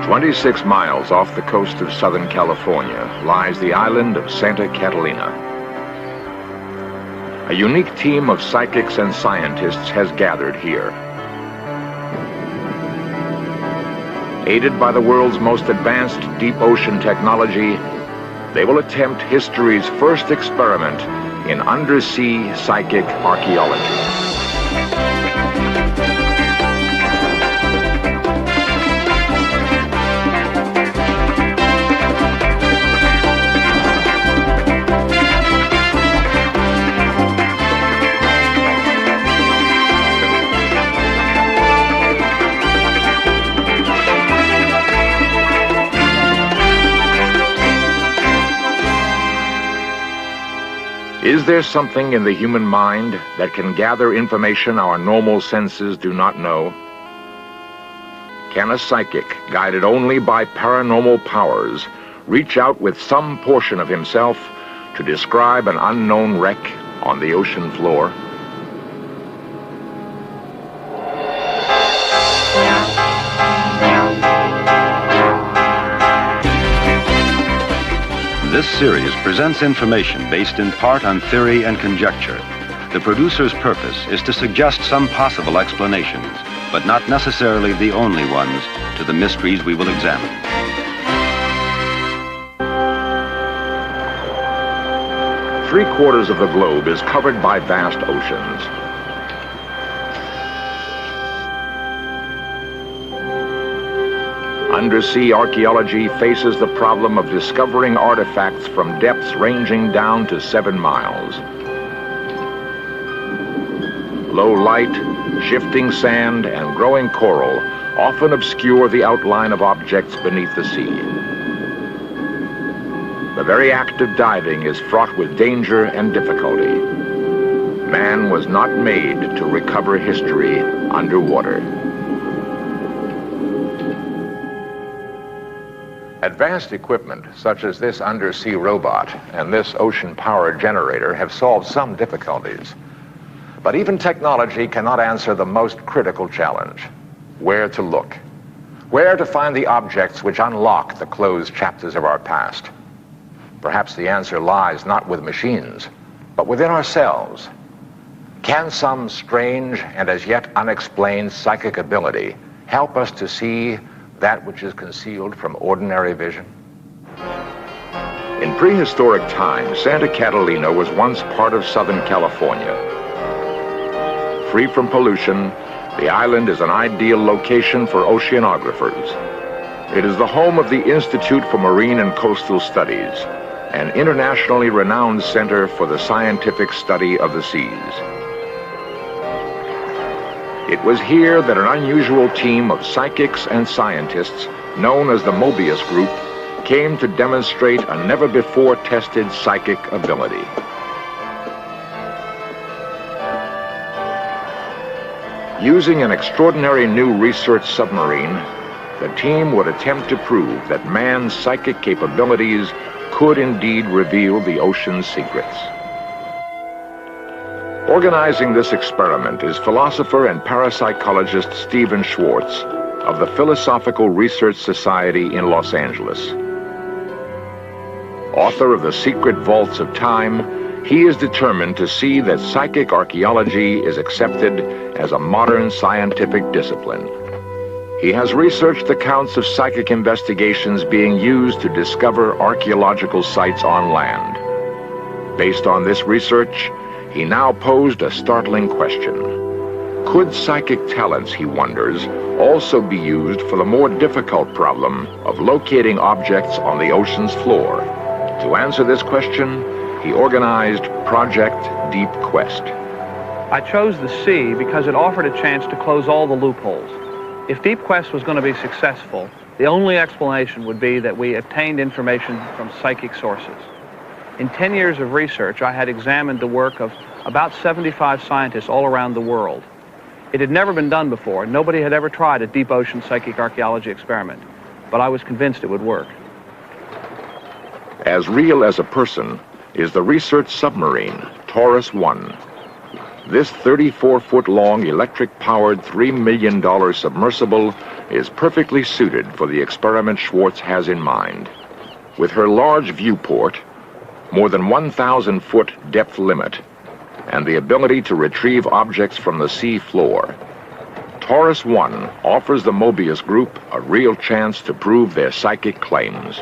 26 miles off the coast of Southern California lies the island of Santa Catalina. A unique team of psychics and scientists has gathered here. Aided by the world's most advanced deep ocean technology, they will attempt history's first experiment in undersea psychic archaeology. Is there something in the human mind that can gather information our normal senses do not know? Can a psychic, guided only by paranormal powers, reach out with some portion of himself to describe an unknown wreck on the ocean floor? This series presents information based in part on theory and conjecture. The producer's purpose is to suggest some possible explanations, but not necessarily the only ones, to the mysteries we will examine. Three-quarters of the globe is covered by vast oceans. Undersea archaeology faces the problem of discovering artifacts from depths ranging down to 7 miles. Low light, shifting sand, and growing coral often obscure the outline of objects beneath the sea. The very act of diving is fraught with danger and difficulty. Man was not made to recover history underwater. Advanced equipment such as this undersea robot and this ocean power generator have solved some difficulties. But even technology cannot answer the most critical challenge: where to look, where to find the objects which unlock the closed chapters of our past. Perhaps the answer lies not with machines, but within ourselves. Can some strange and as yet unexplained psychic ability help us to see that which is concealed from ordinary vision? In prehistoric times, Santa Catalina was once part of Southern California. Free from pollution, the island is an ideal location for oceanographers. It is the home of the Institute for Marine and Coastal Studies, an internationally renowned center for the scientific study of the seas. It was here that an unusual team of psychics and scientists, known as the Mobius Group, came to demonstrate a never-before-tested psychic ability. Using an extraordinary new research submarine, the team would attempt to prove that man's psychic capabilities could indeed reveal the ocean's secrets. Organizing this experiment is philosopher and parapsychologist Stephen Schwartz of the Philosophical Research Society in Los Angeles. Author of The Secret Vaults of Time, he is determined to see that psychic archaeology is accepted as a modern scientific discipline. He has researched accounts of psychic investigations being used to discover archaeological sites on land. Based on this research, he now posed a startling question. Could psychic talents, he wonders, also be used for the more difficult problem of locating objects on the ocean's floor? To answer this question, he organized Project Deep Quest. I chose the sea because it offered a chance to close all the loopholes. If Deep Quest was going to be successful, the only explanation would be that we obtained information from psychic sources. In 10 years of research, I had examined the work of about 75 scientists all around the world. It had never been done before. Nobody had ever tried a deep ocean psychic archaeology experiment, but I was convinced it would work. As real as a person is the research submarine, Taurus 1. This 34-foot-long electric-powered $3 million submersible is perfectly suited for the experiment Schwartz has in mind. With her large viewport, more than 1,000-foot depth limit, and the ability to retrieve objects from the sea floor, Taurus 1 offers the Mobius group a real chance to prove their psychic claims.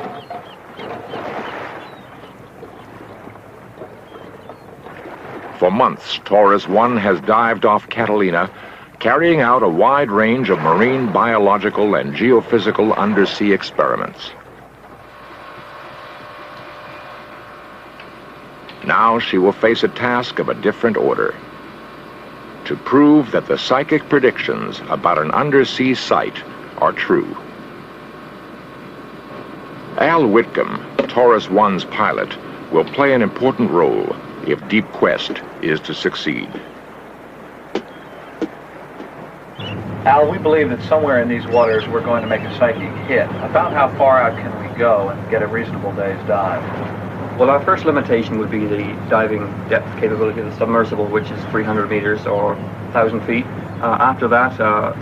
For months, Taurus 1 has dived off Catalina, carrying out a wide range of marine biological and geophysical undersea experiments. Now she will face a task of a different order: to prove that the psychic predictions about an undersea site are true. Al Whitcomb, Taurus 1's pilot, will play an important role if Deep Quest is to succeed. Al, we believe that somewhere in these waters we're going to make a psychic hit. About how far out can we go and get a reasonable day's dive? Well, our first limitation would be the diving depth capability of the submersible, which is 300 meters or 1,000 feet. After that,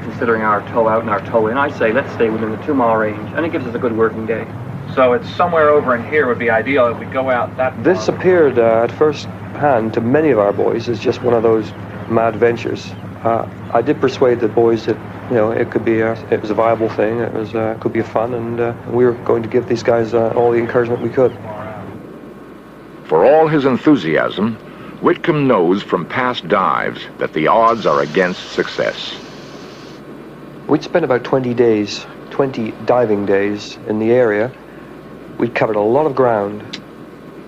considering our tow out and our tow in, I'd say let's stay within the 2-mile range, and it gives us a good working day. So it's somewhere over in here would be ideal if we go out that far. This appeared at first hand to many of our boys as just one of those mad ventures. I did persuade the boys that, you know, it was a viable thing, it could be fun, and we were going to give these guys all the encouragement we could. For all his enthusiasm, Whitcomb knows from past dives that the odds are against success. We'd spent about 20 diving days in the area. We'd covered a lot of ground.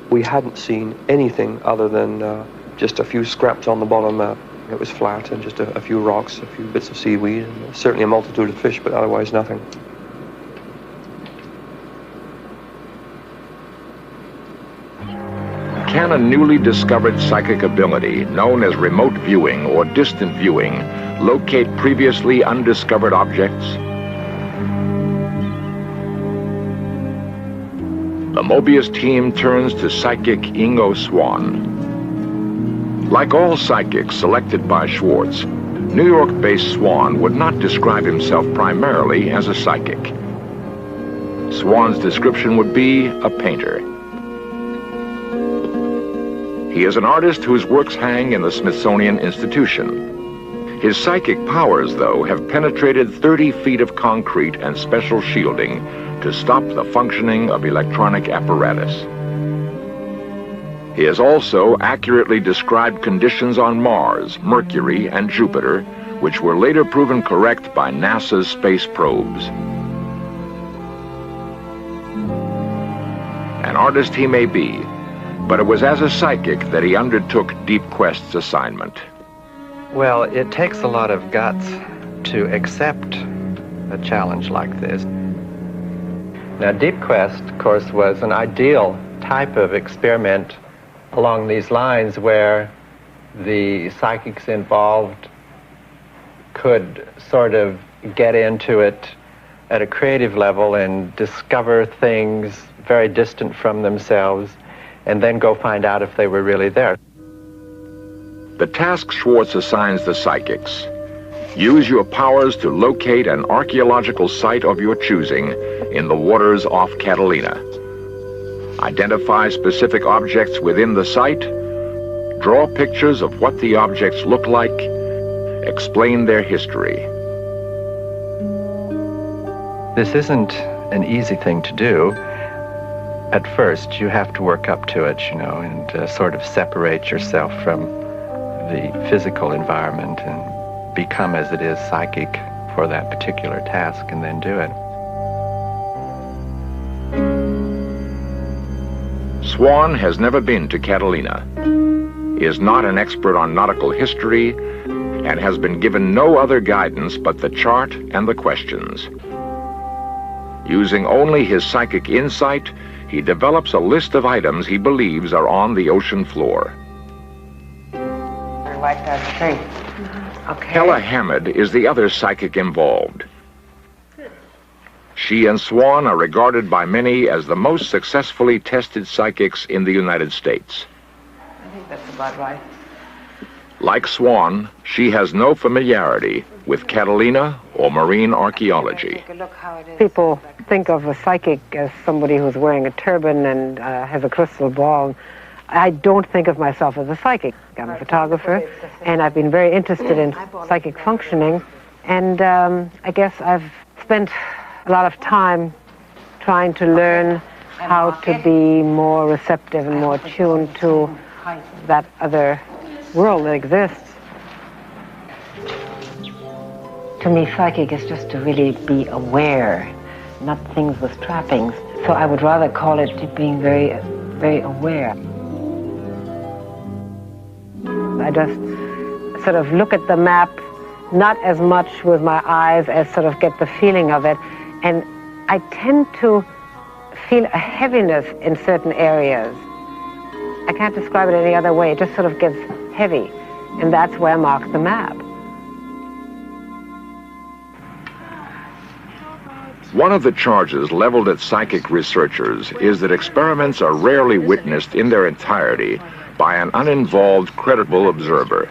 We hadn't seen anything other than just a few scraps on the bottom. It was flat, and just a few rocks, a few bits of seaweed, and certainly a multitude of fish, but otherwise nothing. Can a newly discovered psychic ability, known as remote viewing or distant viewing, locate previously undiscovered objects? The Mobius team turns to psychic Ingo Swan. Like all psychics selected by Schwartz, New York-based Swan would not describe himself primarily as a psychic. Swan's description would be a painter. He is an artist whose works hang in the Smithsonian Institution. His psychic powers, though, have penetrated 30 feet of concrete and special shielding to stop the functioning of electronic apparatus. He has also accurately described conditions on Mars, Mercury, and Jupiter, which were later proven correct by NASA's space probes. An artist he may be, but it was as a psychic that he undertook Deep Quest's assignment. Well, it takes a lot of guts to accept a challenge like this. Now, Deep Quest, of course, was an ideal type of experiment along these lines where the psychics involved could sort of get into it at a creative level and discover things very distant from themselves, and then go find out if they were really there. The task Schwartz assigns the psychics: use your powers to locate an archaeological site of your choosing in the waters off Catalina. Identify specific objects within the site, draw pictures of what the objects look like, explain their history. This isn't an easy thing to do. At first, you have to work up to it, you know, and sort of separate yourself from the physical environment and become, as it is, psychic for that particular task, and then do it. Swan has never been to Catalina, is not an expert on nautical history, and has been given no other guidance but the chart and the questions. Using only his psychic insight, he develops a list of items he believes are on the ocean floor. I like that tree. Okay. Hella Hammond is the other psychic involved. She and Swan are regarded by many as the most successfully tested psychics in the United States. I think that's about right. Like Swan, she has no familiarity with Catalina or marine archaeology. People think of a psychic as somebody who's wearing a turban and has a crystal ball. I don't think of myself as a psychic. I'm a photographer, and I've been very interested in psychic functioning, and I guess I've spent a lot of time trying to learn how to be more receptive and more tuned to that other world that exists. To me, psychic is just to really be aware, not things with trappings. So I would rather call it being very, very aware. I just sort of look at the map, not as much with my eyes as sort of get the feeling of it. And I tend to feel a heaviness in certain areas. I can't describe it any other way. It just sort of gets heavy. And that's where I mark the map. One of the charges leveled at psychic researchers is that experiments are rarely witnessed in their entirety by an uninvolved, credible observer.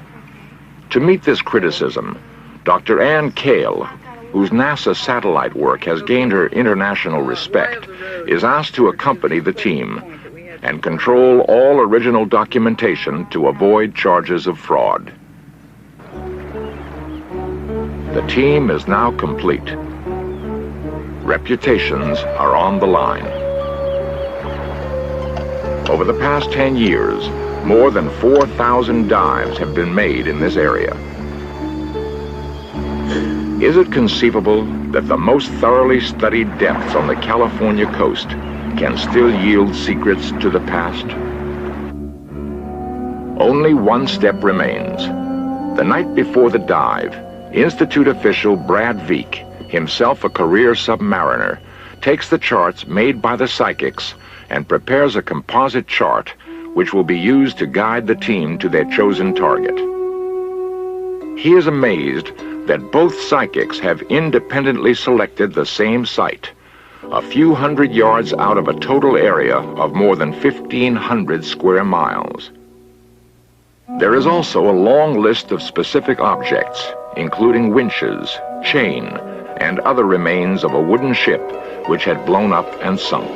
To meet this criticism, Dr. Ann Cale, whose NASA satellite work has gained her international respect, is asked to accompany the team and control all original documentation to avoid charges of fraud. The team is now complete. Reputations are on the line. Over the past 10 years, more than 4,000 dives have been made in this area. Is it conceivable that the most thoroughly studied depths on the California coast can still yield secrets to the past? Only one step remains. The night before the dive, Institute official Brad Veek, himself a career submariner, takes the charts made by the psychics and prepares a composite chart which will be used to guide the team to their chosen target. He is amazed that both psychics have independently selected the same site, a few hundred yards out of a total area of more than 1,500 square miles. There is also a long list of specific objects, including winches, chain, and other remains of a wooden ship which had blown up and sunk.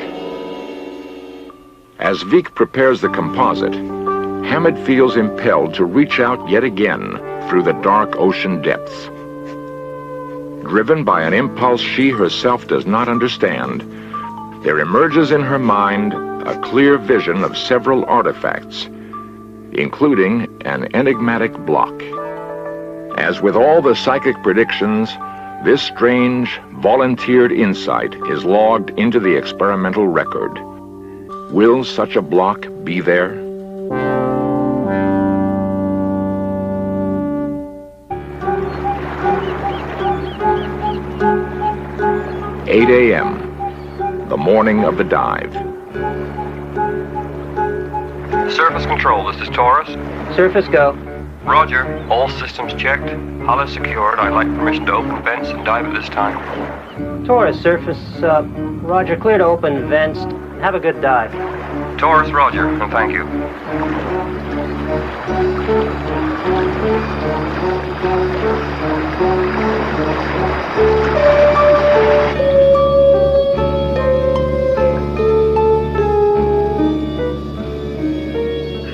As Veek prepares the composite, Hamid feels impelled to reach out yet again through the dark ocean depths. Driven by an impulse she herself does not understand, there emerges in her mind a clear vision of several artifacts, including an enigmatic block. As with all the psychic predictions, this strange, volunteered insight is logged into the experimental record. Will such a block be there? "8 a.m., the morning of the dive. Surface control, this is Taurus. Surface go. Roger, all systems checked. Hull is secured. I'd like permission to open vents and dive at this time. Taurus, surface, Roger, clear to open vents. Have a good dive. Taurus, Roger, and thank you.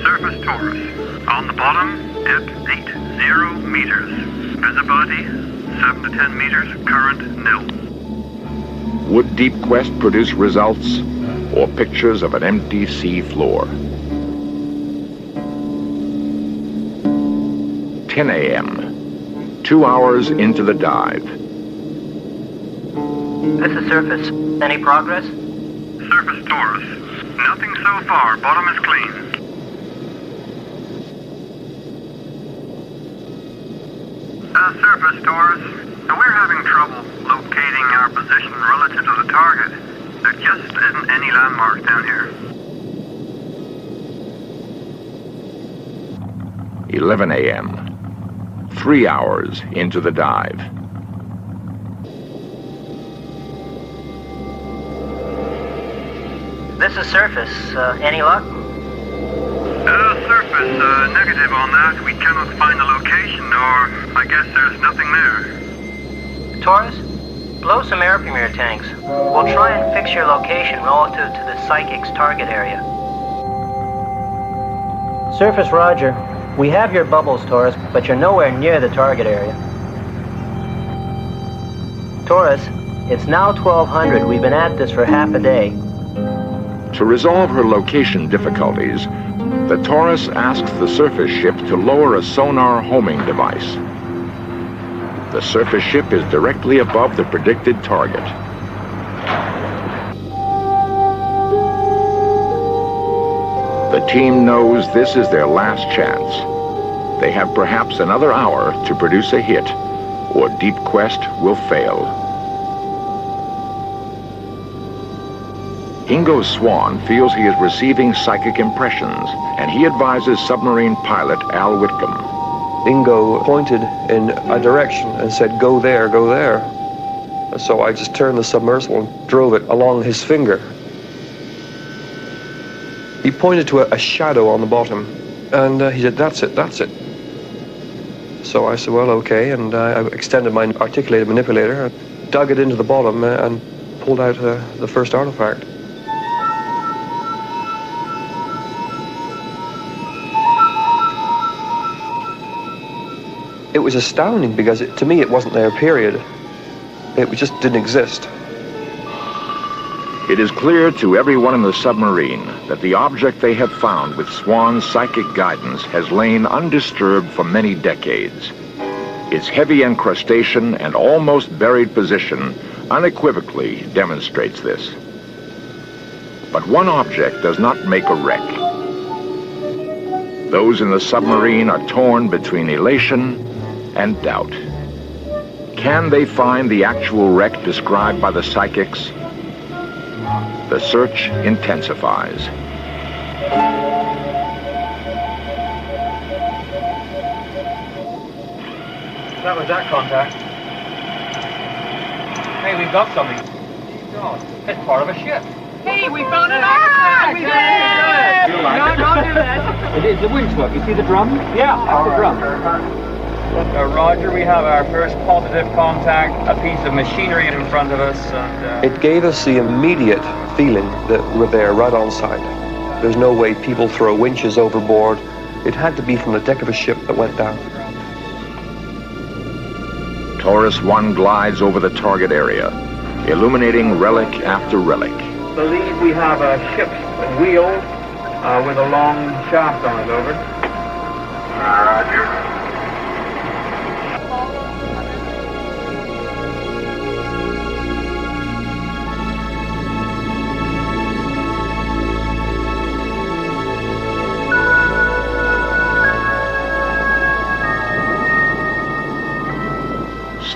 Surface Taurus. On the bottom, depth 80 meters. Visibility 7 to 10 meters. Current nil. Would Deep Quest produce results or pictures of an empty sea floor? 10 a.m., 2 hours into the dive. This is Surface. Any progress? Surface Taurus. Nothing so far. Bottom is clean. Surface Taurus. We're having trouble locating our position relative to the target. There just isn't any landmarks down here. 11 a.m., 3 hours into the dive. This is Surface. Any luck? surface negative on that. We cannot find the location, or I guess there's nothing there. Taurus, blow some air from your tanks. We'll try and fix your location relative to the Psychic's target area. Surface Roger. We have your bubbles, Taurus, but you're nowhere near the target area. Taurus, it's now 1200. We've been at this for half a day. To resolve her location difficulties, the Taurus asks the surface ship to lower a sonar homing device. The surface ship is directly above the predicted target. The team knows this is their last chance. They have perhaps another hour to produce a hit, or Deep Quest will fail. Ingo Swann feels he is receiving psychic impressions, and he advises submarine pilot Al Whitcomb. Ingo pointed in a direction and said, "Go there, go there." So I just turned the submersible and drove it along his finger. He pointed to a shadow on the bottom, and he said, "That's it, that's it." So I said, "Well, okay," and I extended my articulated manipulator, dug it into the bottom, and pulled out the first artifact. It was astounding because to me it wasn't there, period. It just didn't exist. It is clear to everyone in the submarine that the object they have found with Swann's psychic guidance has lain undisturbed for many decades. Its heavy encrustation and almost buried position unequivocally demonstrates this. But one object does not make a wreck. Those in the submarine are torn between elation and doubt. Can they find the actual wreck described by the psychics? The search intensifies. That was that contact. Hey, we've got something. God, it's part of a ship. Hey, we found an artifact! We did it! No, don't do that. It is the winch hook. You see the drum? Yeah, that's the drum. Roger, we have our first positive contact, a piece of machinery in front of us. And, It gave us the immediate feeling that we're there right on site. There's no way people throw winches overboard. It had to be from the deck of a ship that went down. Taurus 1 glides over the target area, illuminating relic after relic. I believe we have a ship's wheel with a long shaft on it, over. Roger.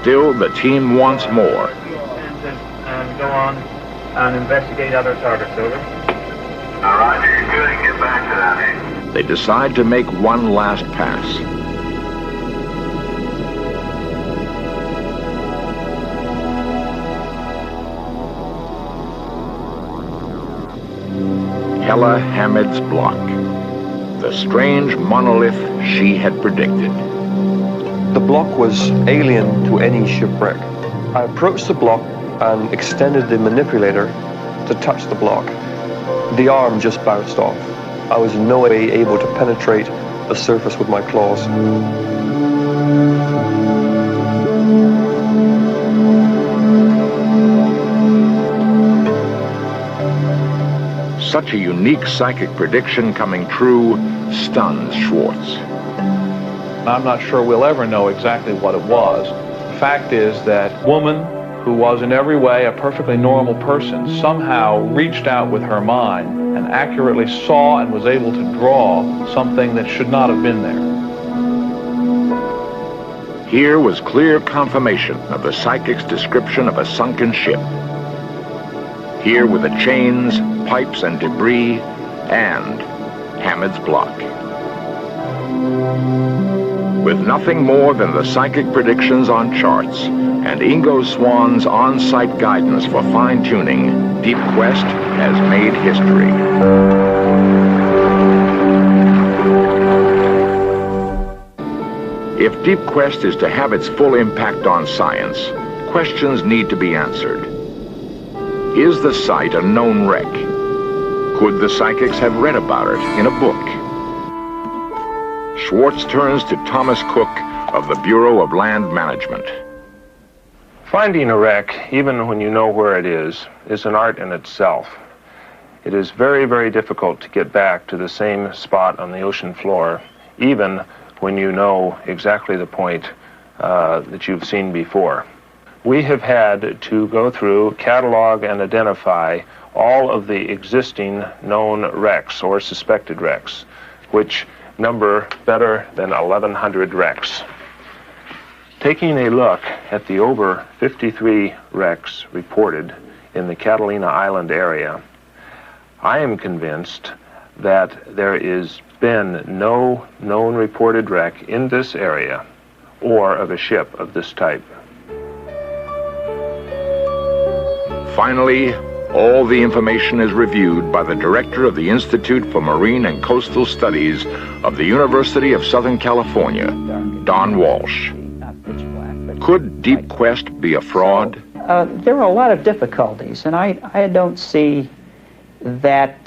Still, the team wants more. And go on and investigate other targets, over. Roger, you're good. Get back to that, eh? They decide to make one last pass. Hella Hamid's block, the strange monolith she had predicted. The block was alien to any shipwreck. I approached the block and extended the manipulator to touch the block. The arm just bounced off. I was in no way able to penetrate the surface with my claws. Such a unique psychic prediction coming true stuns Schwartz. I'm not sure we'll ever know exactly what it was. The fact is that woman, who was in every way a perfectly normal person, somehow reached out with her mind and accurately saw and was able to draw something that should not have been there. Here was clear confirmation of the psychic's description of a sunken ship. Here were the chains, pipes, and debris, and Hamid's block. With nothing more than the psychic predictions on charts and Ingo Swann's on-site guidance for fine-tuning, Deep Quest has made history. If Deep Quest is to have its full impact on science, questions need to be answered. Is the site a known wreck? Could the psychics have read about it in a book? Schwartz turns to Thomas Cook of the Bureau of Land Management. Finding a wreck, even when you know where it is an art in itself. It is very, very difficult to get back to the same spot on the ocean floor, even when you know exactly the point that you've seen before. We have had to go through, catalog, and identify all of the existing known wrecks or suspected wrecks, which number better than 1,100 wrecks. Taking a look at the over 53 wrecks reported in the Catalina Island area, I am convinced that there is been no known reported wreck in this area or of a ship of this type. Finally, all the information is reviewed by the director of the Institute for Marine and Coastal Studies of the University of Southern California, Don Walsh. Could Deep Quest be a fraud? There are a lot of difficulties, and I don't see that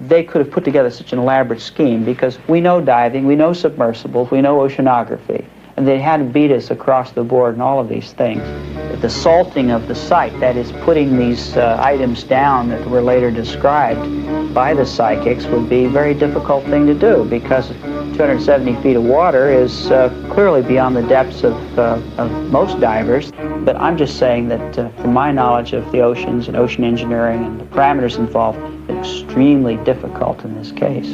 they could have put together such an elaborate scheme, because we know diving, we know submersibles, we know oceanography, and they had to beat us across the board in all of these things. The salting of the site, that is putting these items down that were later described by the psychics, would be a very difficult thing to do, because 270 feet of water is clearly beyond the depths of most divers. But I'm just saying that from my knowledge of the oceans and ocean engineering and the parameters involved, it's extremely difficult in this case.